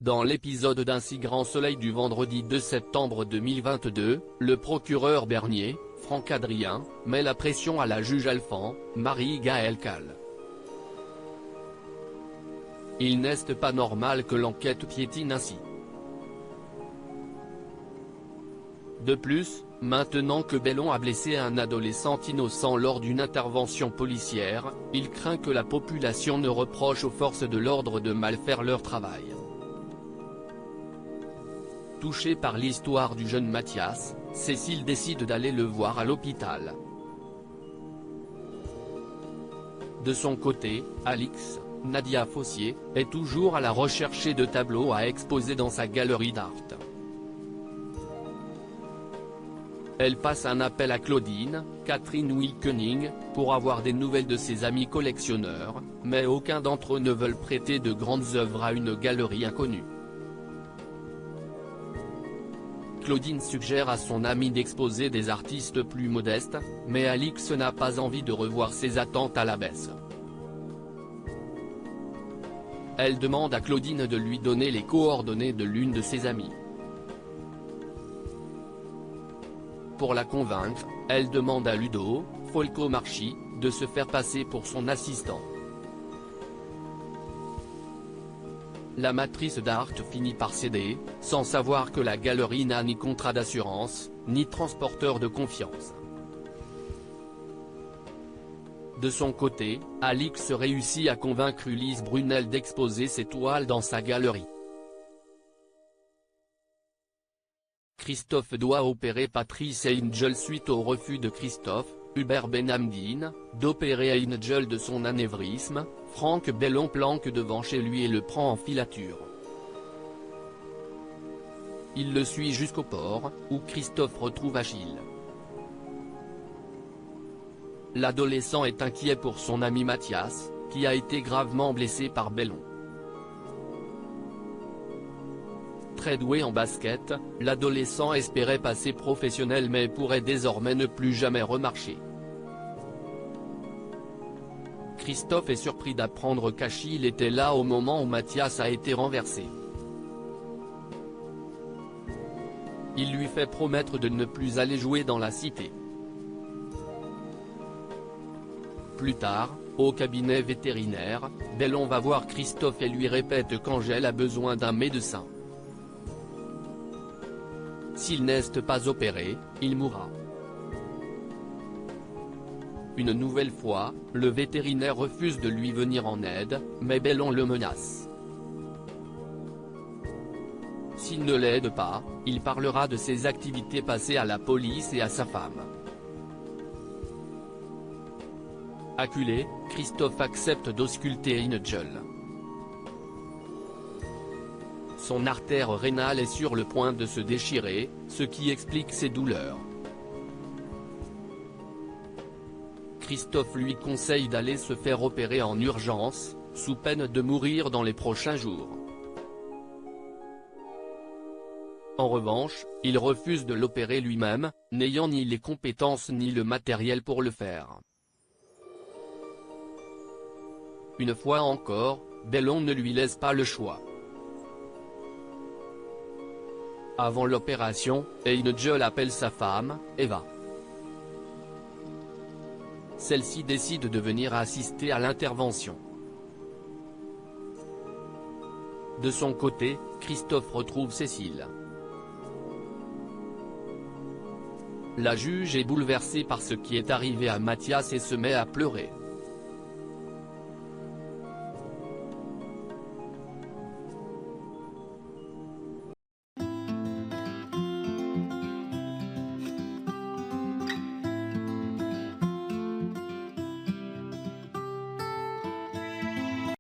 Dans l'épisode d'Un si grand soleil du vendredi 2 septembre 2022, le procureur Bernier, Franck Adrien, met la pression à la juge Alphand, Marie-Gaëlle Calle. Il n'est pas normal que l'enquête piétine ainsi. De plus, maintenant que Bellon a blessé un adolescent innocent lors d'une intervention policière, il craint que la population ne reproche aux forces de l'ordre de mal faire leur travail. Touchée par l'histoire du jeune Mathias, Cécile décide d'aller le voir à l'hôpital. De son côté, Alix, Nadia Fossier, est toujours à la recherche de tableaux à exposer dans sa galerie d'art. Elle passe un appel à Claudine, Catherine Wilkening, pour avoir des nouvelles de ses amis collectionneurs, mais aucun d'entre eux ne veulent prêter de grandes œuvres à une galerie inconnue. Claudine suggère à son amie d'exposer des artistes plus modestes, mais Alix n'a pas envie de revoir ses attentes à la baisse. Elle demande à Claudine de lui donner les coordonnées de l'une de ses amies. Pour la convaincre, elle demande à Ludo, Folco-Marchi, de se faire passer pour son assistant. La matrice d'art finit par céder, sans savoir que la galerie n'a ni contrat d'assurance, ni transporteur de confiance. De son côté, Alix réussit à convaincre Ulysse Brunel d'exposer ses toiles dans sa galerie. Christophe doit opérer Patrice Angel suite au refus de Christophe, Hubert Benhamdine, d'opérer Angel de son anévrisme. Franck Bellon planque devant chez lui et le prend en filature. Il le suit jusqu'au port, où Christophe retrouve Achille. L'adolescent est inquiet pour son ami Mathias, qui a été gravement blessé par Bellon. Très doué en basket, l'adolescent espérait passer professionnel mais pourrait désormais ne plus jamais remarcher. Christophe est surpris d'apprendre qu'Achille était là au moment où Mathias a été renversé. Il lui fait promettre de ne plus aller jouer dans la cité. Plus tard, au cabinet vétérinaire, Bellon va voir Christophe et lui répète qu'Angèle a besoin d'un médecin. S'il n'est pas opéré, il mourra. Une nouvelle fois, le vétérinaire refuse de lui venir en aide, mais Bellon le menace. S'il ne l'aide pas, il parlera de ses activités passées à la police et à sa femme. Acculé, Christophe accepte d'ausculter Angel. Son artère rénale est sur le point de se déchirer, ce qui explique ses douleurs. Christophe lui conseille d'aller se faire opérer en urgence, sous peine de mourir dans les prochains jours. En revanche, il refuse de l'opérer lui-même, n'ayant ni les compétences ni le matériel pour le faire. Une fois encore, Bellon ne lui laisse pas le choix. Avant l'opération, Angel appelle sa femme, Eva. Celle-ci décide de venir assister à l'intervention. De son côté, Christophe retrouve Cécile. La juge est bouleversée par ce qui est arrivé à Mathias et se met à pleurer.